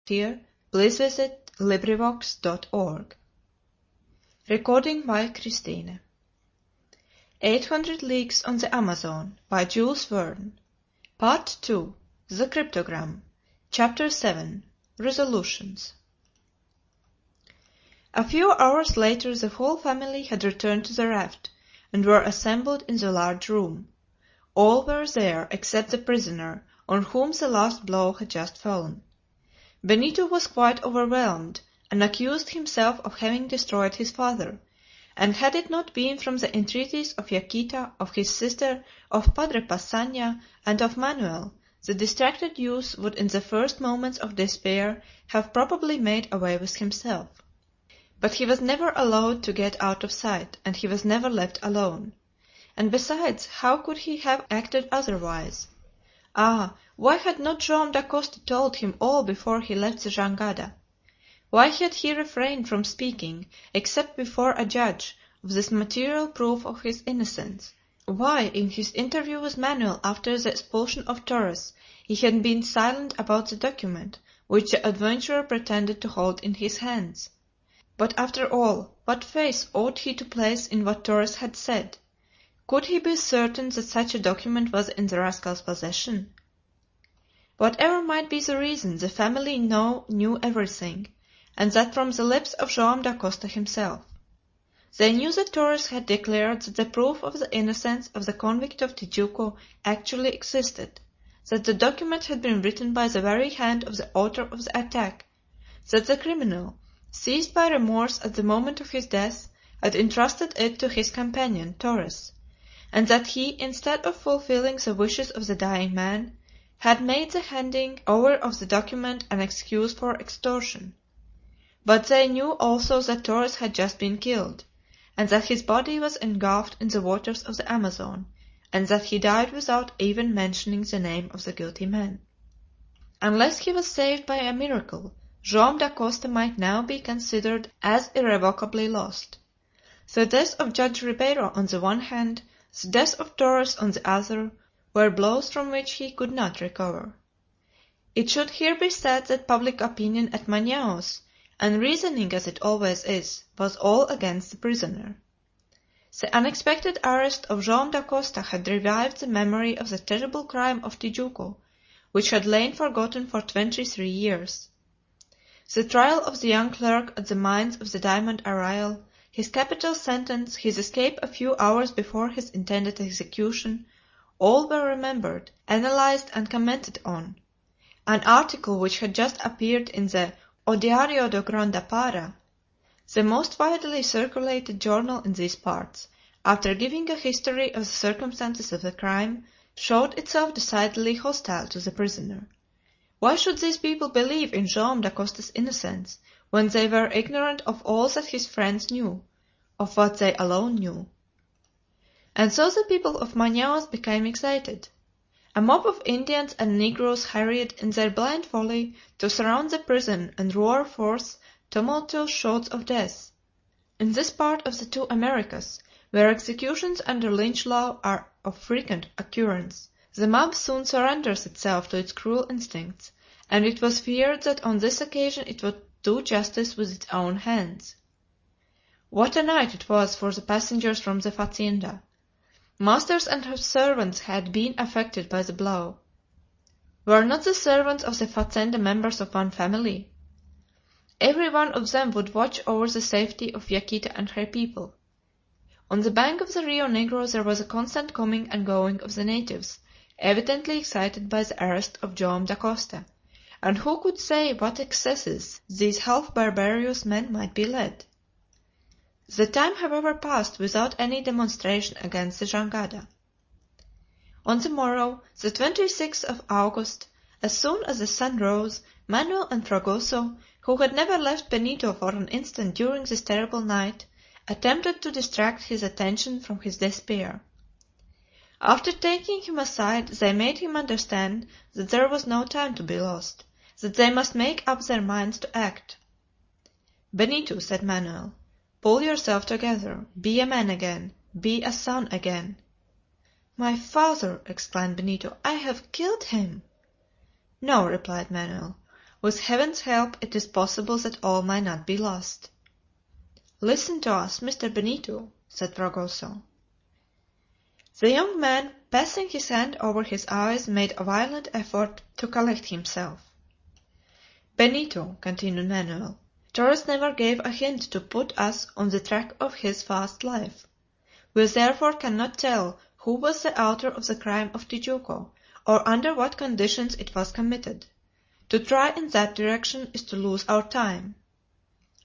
here, please visit LibriVox.org. Recording by Christine. 800 Leagues on the Amazon by Jules Verne. Part 2. The Cryptogram. Chapter 7. Resolutions. A few hours later the whole family had returned to the raft, and were assembled in the large room. All were there except the prisoner, on whom the last blow had just fallen. Benito was quite overwhelmed, and accused himself of having destroyed his father, and had it not been from the entreaties of Yaquita, of his sister, of Padre Passanha, and of Manuel, the distracted youth would in the first moments of despair have probably made away with himself. But he was never allowed to get out of sight, and he was never left alone. And besides, how could he have acted otherwise? Ah, why had not Joam Dacosta told him all before he left the jangada? Why had he refrained from speaking, except before a judge, of this material proof of his innocence? Why, in his interview with Manuel after the expulsion of Torres, he had been silent about the document which the adventurer pretended to hold in his hands? But after all, what faith ought he to place in what Torres had said? Could he be certain that such a document was in the rascal's possession? Whatever might be the reason, the family now knew everything, and that from the lips of Joam Dacosta himself. They knew that Torres had declared that the proof of the innocence of the convict of Tijuco actually existed, that the document had been written by the very hand of the author of the attack, that the criminal, seized by remorse at the moment of his death, had entrusted it to his companion Torres, and that he, instead of fulfilling the wishes of the dying man, had made the handing over of the document an excuse for extortion. But they knew also that Torres had just been killed, and that his body was engulfed in the waters of the Amazon, and that he died without even mentioning the name of the guilty man. Unless he was saved by a miracle, Joam Dacosta might now be considered as irrevocably lost. The death of Judge Ribeiro on the one hand, the death of Torres on the other, were blows from which he could not recover. It should here be said that public opinion at Manaos, unreasoning as it always is, was all against the prisoner. The unexpected arrest of Joam Dacosta had revived the memory of the terrible crime of Tijuco, which had lain forgotten for 23 years. The trial of the young clerk at the mines of the Diamond Arrayal, his capital sentence, his escape a few hours before his intended execution, all were remembered, analyzed, and commented on. An article which had just appeared in the O Diário do Grande Para, the most widely circulated journal in these parts, after giving a history of the circumstances of the crime, showed itself decidedly hostile to the prisoner. Why should these people believe in Joam Dacosta's innocence, when they were ignorant of all that his friends knew, of what they alone knew? And so the people of Manaos became excited. A mob of Indians and Negroes hurried in their blind folly to surround the prison and roar forth tumultuous shouts of death. In this part of the two Americas, where executions under lynch law are of frequent occurrence, the mob soon surrenders itself to its cruel instincts, and it was feared that on this occasion it would do justice with its own hands. What a night it was for the passengers from the fazenda! Masters and servants had been affected by the blow. Were not the servants of the fazenda members of one family? Every one of them would watch over the safety of Yaquita and her people. On the bank of the Rio Negro there was a constant coming and going of the natives, evidently excited by the arrest of Joam Dacosta, and who could say what excesses these half-barbarous men might be led? The time, however, passed without any demonstration against the jangada. On the morrow, the 26th of August, as soon as the sun rose, Manuel and Fragoso, who had never left Benito for an instant during this terrible night, attempted to distract his attention from his despair. After taking him aside, they made him understand that there was no time to be lost, that they must make up their minds to act. "Benito," said Manuel, "pull yourself together. Be a man again. Be a son again." "My father!" exclaimed Benito. "I have killed him." "No," replied Manuel. With heaven's help it is possible that all may not be lost." "Listen to us, Mr. Benito," said Fragoso. The young man, passing his hand over his eyes, made a violent effort to collect himself. "Benito," continued Manuel, "Torres never gave a hint to put us on the track of his past life. We therefore cannot tell who was the author of the crime of Tijuco, or under what conditions it was committed. To try in that direction is to lose our time."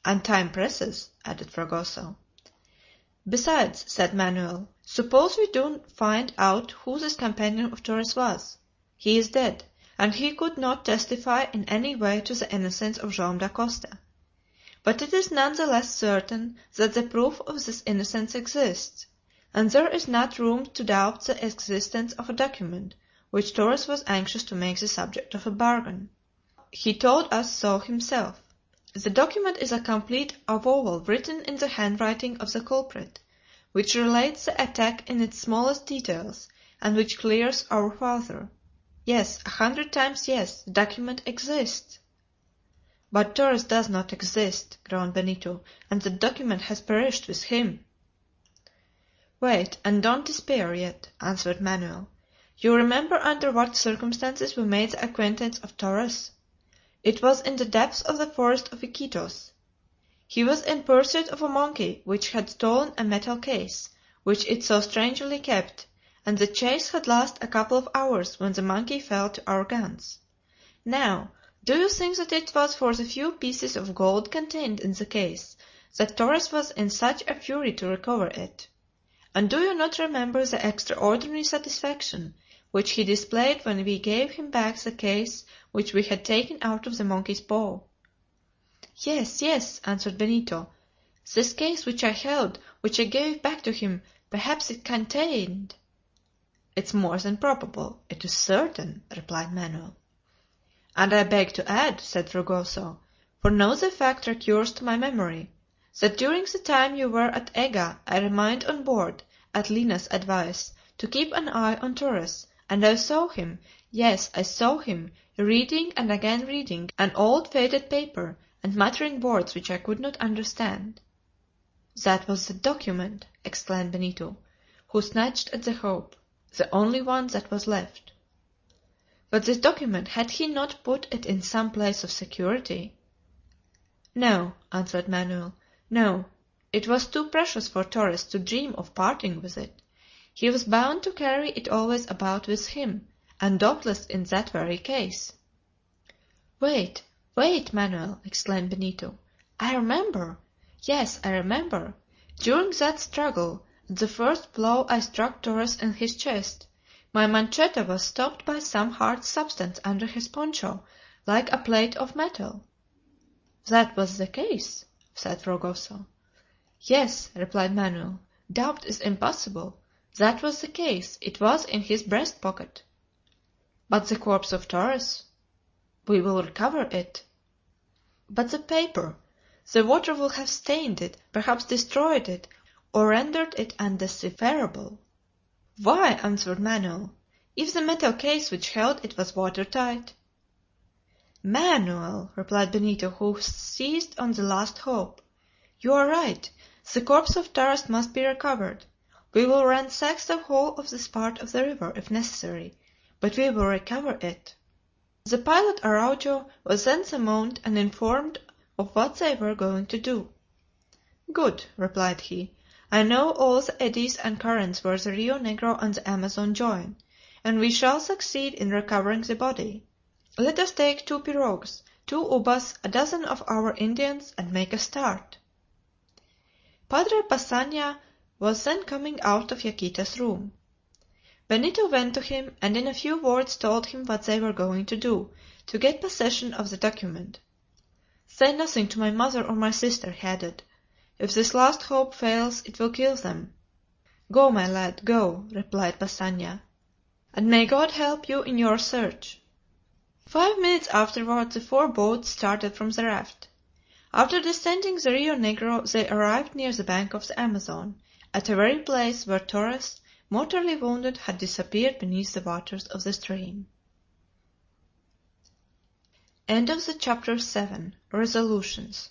"And time presses," added Fragoso. "Besides," said Manuel, "suppose we do find out who this companion of Torres was. He is dead, and he could not testify in any way to the innocence of Joam Dacosta. But it is none the less certain that the proof of this innocence exists, and there is not room to doubt the existence of a document which Torres was anxious to make the subject of a bargain. He told us so himself. The document is a complete avowal written in the handwriting of the culprit, which relates the attack in its smallest details, and which clears our father. Yes, 100 times yes, the document exists." "But Torres does not exist," groaned Benito, "and the document has perished with him." "Wait, and don't despair yet," answered Manuel. "You remember under what circumstances we made the acquaintance of Torres? It was in the depths of the forest of Iquitos. He was in pursuit of a monkey which had stolen a metal case, which it so strangely kept, and the chase had lasted a couple of hours when the monkey fell to our guns. Now, do you think that it was for the few pieces of gold contained in the case that Torres was in such a fury to recover it? And do you not remember the extraordinary satisfaction which he displayed when we gave him back the case which we had taken out of the monkey's paw?" "Yes, yes," answered Benito. "This case which I held, which I gave back to him, perhaps it contained—" "It's more than probable, it is certain," replied Manuel. "And I beg to add," said Fragoso, "for now the fact recurs to my memory, that during the time you were at Ega I remained on board, at Lina's advice, to keep an eye on Torres, and I saw him, yes, I saw him, reading and again reading an old faded paper and muttering words which I could not understand." "That was the document!" exclaimed Benito, who snatched at the hope, the only one that was left. "But this document, had he not put it in some place of security?" "No," answered Manuel, "no. It was too precious for Torres to dream of parting with it. He was bound to carry it always about with him, and doubtless in that very case." "Wait, wait, Manuel!" exclaimed Benito. "I remember! Yes, I remember! During that struggle, at the first blow I struck Torres in his chest, my manchetta was stopped by some hard substance under his poncho, like a plate of metal." "That was the case," said Fragoso. "Yes," replied Manuel, "doubt is impossible. That was the case, it was in his breast pocket." "But the corpse of Torres?" "We will recover it." "But the paper? The water will have stained it, perhaps destroyed it, or rendered it undecipherable." "Why?" answered Manuel, "if the metal case which held it was watertight." "Manuel," replied Benito, who seized on the last hope, "you are right. The corpse of Torres must be recovered. We will ransack the whole of this part of the river, if necessary, but we will recover it." The pilot Araujo was then summoned and informed of what they were going to do. "Good," replied he. "I know all the eddies and currents where the Rio Negro and the Amazon join, and we shall succeed in recovering the body. Let us take 2 pirogues, 2 ubas, a dozen of our Indians, and make a start." Padre Passanha was then coming out of Yaquita's room. Benito went to him, and in a few words told him what they were going to do, to get possession of the document. "Say nothing to my mother or my sister," he added. "If this last hope fails, it will kill them." "Go, my lad, go," replied Passanha, "and may God help you in your search." 5 minutes afterward the 4 boats started from the raft. After descending the Rio Negro they arrived near the bank of the Amazon, at the very place where Torres, mortally wounded, had disappeared beneath the waters of the stream. End of the chapter 7. Resolutions.